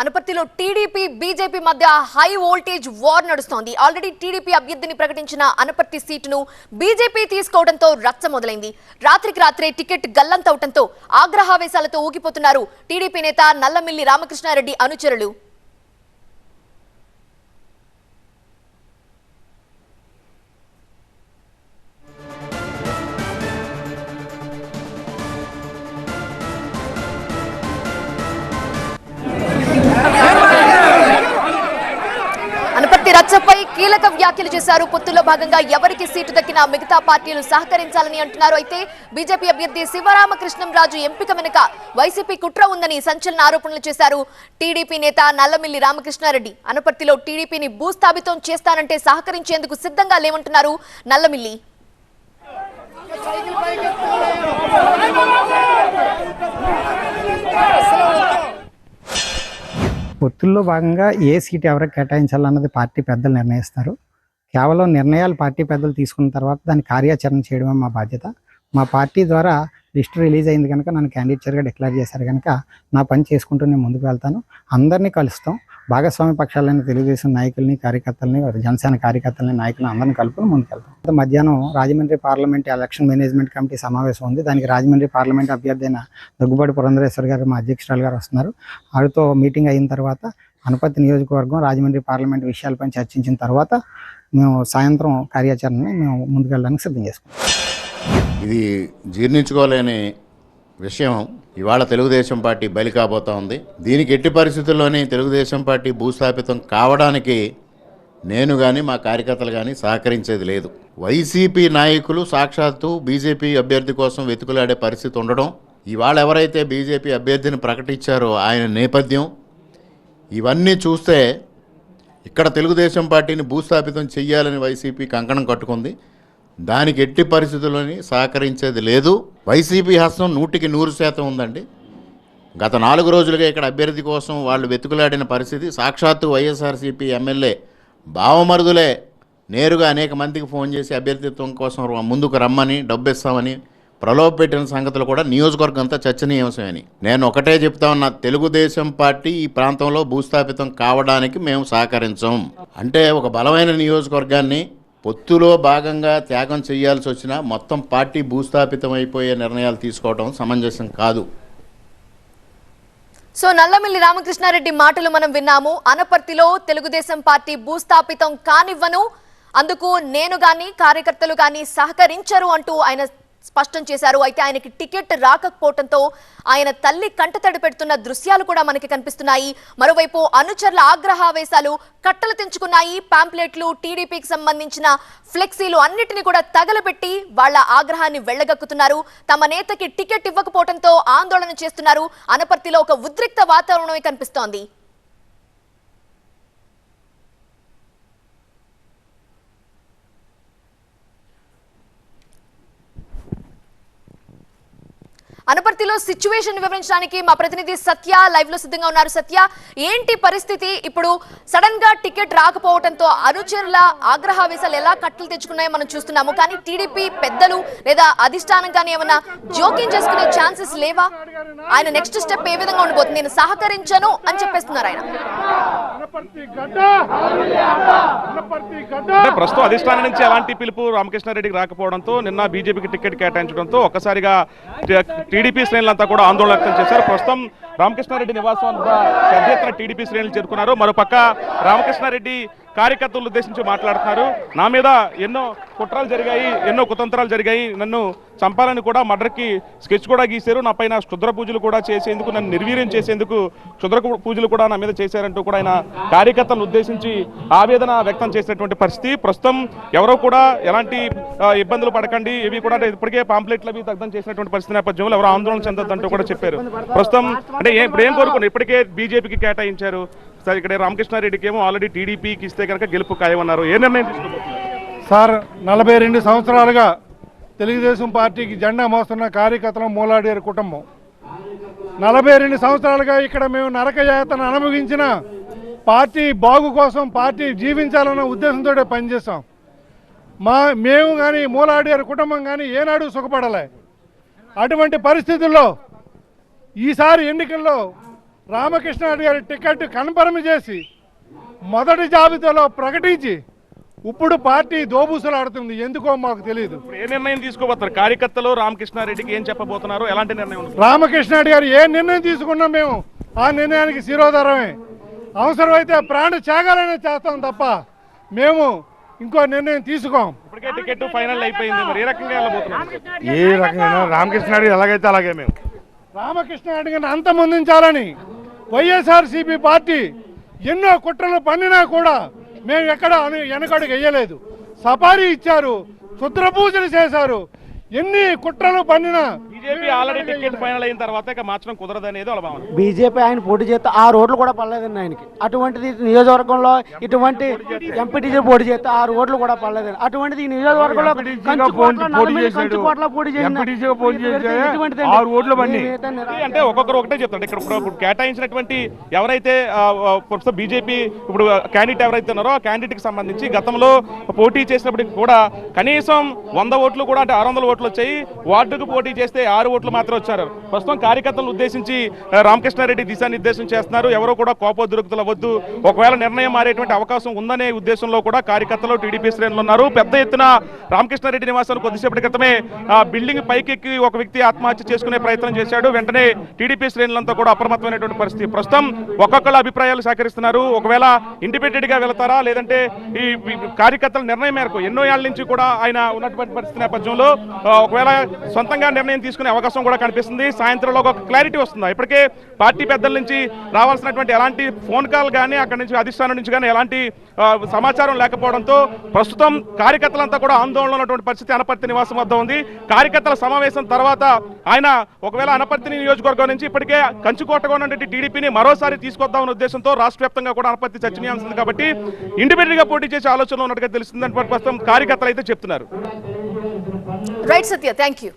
అనపర్తిలో TDP BJP మధ్య high voltage war నడుస్తోంది. Already TDP అభ్యర్థిని ప్రకటించిన అనపర్తి సీటును బీజేపీ తీసుకోవడంతో రచ్చ మొదలైంది. రాత్రికి రాత్రే టికెట్ గల్లంతవడంతో ఆగ్రహావేశాలతో ఊగిపోతున్నారు టీడీపీ నేత నల్లమిల్లి రామకృష్ణారెడ్డి అనుచరులు. రచ్చపై కీలక వ్యాఖ్యలు చేశారు. పొత్తులో భాగంగా ఎవరికి సీటు దక్కినా మిగతా పార్టీలు సహకరించాలని అంటున్నారు. అయితే బీజేపీ అభ్యర్థి శివరామకృష్ణంరాజు ఎంపిక వెనుక వైసీపీ కుట్ర ఉందని సంచలన ఆరోపణలు చేశారు టీడీపీ నేత నల్లమిల్లి రామకృష్ణారెడ్డి. అనపర్తిలో టీడీపీని భూస్థాపితం చేస్తానంటే సహకరించేందుకు సిద్ధంగా లేవంటున్నారు నల్లమిల్లి. పొత్తుల్లో భాగంగా ఏ సీట్ ఎవరికి కేటాయించాలన్నది పార్టీ పెద్దలు నిర్ణయిస్తారు. కేవలం నిర్ణయాలు పార్టీ పెద్దలు తీసుకున్న తర్వాత దాన్ని కార్యాచరణ చేయడమే మా బాధ్యత. మా పార్టీ ద్వారా లిస్ట్ రిలీజ్ అయింది కనుక నన్ను క్యాండిడేట్గా డిక్లేర్ చేశారు కనుక నా పని చేసుకుంటూ నేను ముందుకు వెళ్తాను. అందరినీ కలుస్తాం. భాగస్వామ్య పక్షాలైన తెలుగుదేశం నాయకుల్ని, కార్యకర్తలని, జనసేన కార్యకర్తలని, నాయకులను అందరినీ కలుపుకొని ముందుకెళ్తాం. మధ్యాహ్నం Rajahmundry parliament election management committee సమావేశం ఉంది. దానికి రాజమండ్రి పార్లమెంట్ అభ్యర్థి అయిన దగ్గుబాటి పురంధరేశ్వర్ గారు, మా అధ్యక్షురాలు గారు వస్తున్నారు. వారితో మీటింగ్ అయిన తర్వాత అనపర్తి నియోజకవర్గం, రాజమండ్రి పార్లమెంట్ విషయాలపై చర్చించిన తర్వాత మేము సాయంత్రం కార్యాచరణని మేము ముందుకెళ్ళడానికి సిద్ధం చేసుకుంటాం. ఇది జీర్ణించుకోలేని విషయం ఇవాళ తెలుగుదేశం పార్టీ బలి కాబోతా ఉంది. దీనికి ఎట్టి పరిస్థితుల్లోనే తెలుగుదేశం పార్టీ భూస్థాపితం కావడానికి నేను కానీ మా కార్యకర్తలు కానీ సహకరించేది లేదు. వైసీపీ నాయకులు సాక్షాత్తు బీజేపీ అభ్యర్థి కోసం వెతుకులాడే పరిస్థితి ఉండడం, ఇవాళ ఎవరైతే బీజేపీ అభ్యర్థిని ప్రకటించారో ఆయన నేపథ్యం, ఇవన్నీ చూస్తే ఇక్కడ తెలుగుదేశం పార్టీని భూస్థాపితం చెయ్యాలని వైసీపీ కంకణం కట్టుకుంది. దానికి ఎట్టి పరిస్థితుల్లోని సహకరించేది లేదు. వైసీపీ హస్తం 100% ఉందండి. గత 4 రోజులుగా ఇక్కడ అభ్యర్థి కోసం వాళ్ళు వెతుకులాడిన పరిస్థితి. సాక్షాత్తు వైఎస్ఆర్సీపీ ఎమ్మెల్యే బావమరుదులే నేరుగా అనేక మందికి ఫోన్ చేసి అభ్యర్థిత్వం కోసం ముందుకు రమ్మని, డబ్బిస్తామని ప్రలోభ పెట్టిన సంగతులు కూడా నియోజకవర్గం అంతా చర్చనీయాంశమని. నేను ఒకటే చెప్తా ఉన్నా, తెలుగుదేశం పార్టీ ఈ ప్రాంతంలో భూస్థాపితం కావడానికి మేము సహకరించం. అంటే ఒక బలమైన నియోజకవర్గాన్ని పొత్తులో భాగంగా త్యాగం చేయాల్సి వచ్చినా మొత్తం పార్టీ భూస్థాపితం అయిపోయే నిర్ణయాలు తీసుకోవడం సమంజసం కాదు. సో నల్లమిల్లి రామకృష్ణారెడ్డి మాటలు మనం విన్నాము. అనపర్తిలో తెలుగుదేశం పార్టీ భూస్థాపితం కానివ్వను, అందుకు నేను గాని కార్యకర్తలు గాని సహకరించరు అంటూ ఆయన స్పష్టం చేశారు. అయితే ఆయనకి టికెట్ రాకపోవడంతో ఆయన తల్లి కంటతడి పెడుతున్న దృశ్యాలు కూడా మనకి కనిపిస్తున్నాయి. మరోవైపు అనుచరుల ఆగ్రహావేశాలు కట్టలు తెంచుకున్నాయి. పాంప్లెట్లు, టీడీపీకి సంబంధించిన ఫ్లెక్సీలు అన్నిటిని కూడా తగలబెట్టి వాళ్ళ ఆగ్రహాన్ని వెళ్లగక్కుతున్నారు. తమ నేతకి టికెట్ ఇవ్వకపోవడంతో ఆందోళన చేస్తున్నారు. అనపర్తిలో ఒక ఉద్రిక్త వాతావరణమే కనిపిస్తోంది. అనపర్తిలో సిచ్యువేషన్ వివరించడానికి మా ప్రతినిధి సత్య లైవ్ లో సిద్ధంగా ఉన్నారు. సత్య, ఏంటి పరిస్థితి? ఇప్పుడు సడన్ గా టికెట్ రాకపోవడంతో అనుచరుల ఆగ్రహావేశాలు ఎలా కట్టలు తెచ్చుకున్నాయో మనం చూస్తున్నాము. కానీ టీడీపీ పెద్దలు లేదా అధిష్టానం కానీ ఏమైనా జోక్యం చేసుకునే ఛాన్సెస్ లేవా? ఆయన నెక్స్ట్ స్టెప్ ఏ విధంగా ఉండబోతుంది? నేను సహకరించను అని చెప్పేస్తున్నారు ఆయన. ప్రస్తుతం అధిష్టానం నుంచి ఎలాంటి పిలుపు రామకృష్ణారెడ్డికి రాకపోవడంతో నిన్న బీజేపీకి టికెట్ కేటాయించడంతో ఒక్కసారిగా టీడీపీ శ్రేణులంతా కూడా ఆందోళన వ్యక్తం చేశారు. ప్రస్తుతం రామకృష్ణారెడ్డి నివాసం వద్ద పెద్ద ఎత్తున టీడీపీ శ్రేణులు చేరుకున్నారు. మరోపక్క రామకృష్ణారెడ్డి కార్యకర్తలు ఉద్దేశించి మాట్లాడుతున్నారు. నా మీద ఎన్నో కుట్రలు జరిగాయి, ఎన్నో కుతంత్రాలు జరిగాయి, నన్ను చంపాలని కూడా మర్డర్కి స్కెచ్ కూడా గీశారు, నా పైన క్షుద్ర పూజలు కూడా చేసేందుకు, నన్ను నిర్వీర్యం చేసేందుకు క్షుద్ర పూజలు కూడా నా మీద చేశారంటూ కూడా ఆయన కార్యకర్తలను ఉద్దేశించి ఆవేదన వ్యక్తం చేసినటువంటి పరిస్థితి. ప్రస్తుతం ఎవరో కూడా ఎలాంటి ఇబ్బందులు పడకండి, ఇవి కూడా ఇప్పటికే పాంప్లెట్లు అవి దగ్ధం చేసినటువంటి పరిస్థితి నేపథ్యంలో ఎవరు ఆందోళన చెందొద్దంటూ కూడా చెప్పారు. ప్రస్తుతం అంటే ఇప్పుడు ఏం కోరుకున్నారు? ఇప్పటికే బీజేపీకి కేటాయించారు సార్, ఇక్కడ రామకృష్ణారెడ్డికి ఏమో ఆల్రెడీ టీడీపీకి ఇస్తే కనుక గెలుపు ఖాయమన్నారు. ఏ నిర్ణయం తీసుకున్నారు సార్? 42 సంవత్సరాలుగా తెలుగుదేశం పార్టీకి జెండా మోస్తున్న కార్యకర్తల మూలాడేరు కుటుంబం 42 సంవత్సరాలుగా ఇక్కడ మేము నరకయాతన అనుభవించిన పార్టీ బాగు కోసం, పార్టీ జీవించాలన్న ఉద్దేశంతో పనిచేస్తాం. మేము కానీ మూలాడేరు కుటుంబం కానీ ఏనాడు సుఖపడలే. అటువంటి పరిస్థితుల్లో ఈసారి ఎన్నికల్లో రామకృష్ణారెడ్డి గారి టికెట్ కన్ఫర్మ్ చేసి మొదటి జాబితాలో ప్రకటించి ఇప్పుడు పార్టీ దోబూసలాడుతుంది. ఎందుకో మాకు తెలియదు. ఇప్పుడు ఏ నిర్ణయం తీసుకోబోతున్నారు కార్యకర్తలు? రామకృష్ణారెడ్డికి ఏం చెప్పబోతున్నారు? ఎలాంటి నిర్ణయం ఉంది? రామకృష్ణారెడ్డి గారు ఏ నిర్ణయం తీసుకున్నాం మేము ఆ నిర్ణయానికి శిరోధారమే. అవసరమైతే ప్రాణ త్యాగాలనే చేస్తాం తప్ప మేము ఇంకో నిర్ణయం తీసుకోం. ఇప్పటికే టికెట్ ఫైనల్ అయిపోయింది, మరి ఏ రకంగా వెళ్ళబోతున్నారు? ఏ రకంగా రామకృష్ణారెడ్డి ఎలాగైతే అలాగే మేము రామకృష్ణారెడ్డి గారిని అంతమొందించాలని వైఎస్ఆర్సీపీ పార్టీ ఎన్నో కుట్రలు పన్నినా కూడా మేము ఎక్కడ వెనకడుగు వేయలేదు. సఫారీ ఇచ్చారు, క్షుద్ర పూజలు చేశారు, ఎన్ని కుట్రలు పన్నినా బీజేపీ ఆల్రెడీ టికెట్ ఫైనల్ అయిన తర్వాత ఇక మార్చడం కుదరదు అనేది వాళ్ళ భావన. బీజేపీ ఆయన పోటీ చేస్తే ఆ రోడ్లు కూడా పడలేదండి ఆయనకి. అటువంటిది నియోజకవర్గంలో ఇటువంటి ఎంపీటీసీ పోటీ చేస్తే ఆ రోడ్లు కూడా పడలేదండి. అటువంటిది ఈ నియోజకవర్గంలో కంచుకోట్ల పోటీ అంటే ఒక్కొక్కరు ఒకటే చెప్తారు. ఇక్కడ ఇప్పుడు కేటాయించినటువంటి ఎవరైతే ప్రస్తుతం బీజేపీ ఇప్పుడు క్యాండిడేట్ ఎవరైతే ఉన్నారో ఆ క్యాండిడేట్ కి సంబంధించి గతంలో పోటీ చేసినప్పటికి కూడా కనీసం 100 ఓట్లు కూడా అంటే 600 ఓట్లు వచ్చాయి. వార్డుకు పోటీ చేస్తే 6 ఓట్లు మాత్రం వచ్చారు. ప్రస్తుతం కార్యకర్తలను ఉద్దేశించి రామకృష్ణారెడ్డి దిశానిర్దేశం చేస్తున్నారు. ఎవరో కూడా కోపోద్రిక్తులు అవ్వద్దు, ఒకవేళ నిర్ణయం మారేటువంటి అవకాశం ఉందనే ఉద్దేశంలో కూడా కార్యకర్తలు టీడీపీ శ్రేణులు ఉన్నారు. పెద్ద ఎత్తున రామకృష్ణారెడ్డి నివాసాన్ని కొద్దిసేపటి క్రితమే బిల్డింగ్ పైకెక్కి ఒక వ్యక్తి ఆత్మహత్య చేసుకునే ప్రయత్నం చేశాడు. వెంటనే టీడీపీ శ్రేణులంతా కూడా అప్రమత్తమైనటువంటి పరిస్థితి. ప్రస్తుతం ఒక్కొక్కళ్ళ అభిప్రాయాలు సేకరిస్తున్నారు. ఒకవేళ ఇండిపెండెంట్ గా వెళతారా లేదంటే ఈ కార్యకర్తల నిర్ణయం మేరకు ఎన్నో ఏళ్ల నుంచి కూడా ఆయన ఉన్నటువంటి పరిస్థితి నేపథ్యంలో ఒకవేళ సొంతంగా నిర్ణయం తీసుకునే అవకాశం కూడా కనిపిస్తుంది. సాయంత్రంలో ఒక క్లారిటీ వస్తుందా? ఇప్పటికే పార్టీ పెద్దల నుంచి రావాల్సినటువంటి ఎలాంటి ఫోన్ కాల్ కానీ అక్కడి నుంచి అధిష్టానం నుంచి కానీ ఎలాంటి సమాచారం లేకపోవడంతో ప్రస్తుతం కార్యకర్తలంతా కూడా ఆందోళనలో ఉన్నటువంటి పరిస్థితి అనపర్తి నివాసం వద్ద ఉంది. కార్యకర్తల సమావేశం తర్వాత ఆయన ఒకవేళ అనపర్తి నియోజకవర్గం నుంచి ఇప్పటికే కంచుకోటగా ఉన్నటువంటి టీడీపీని మరోసారి తీసుకొద్దామన్న ఉద్దేశంతో రాష్ట్ర వ్యాప్తంగా కూడా అనపర్తి చర్చనీయాంశం కాబట్టి ఇండిపెండెంట్ గా పోటీ చేసే ఆలోచనలో ఉన్నట్టుగా తెలుస్తుందని ప్రస్తుతం కార్యకర్తలు అయితే చెప్తున్నారు. Right Satya, thank you.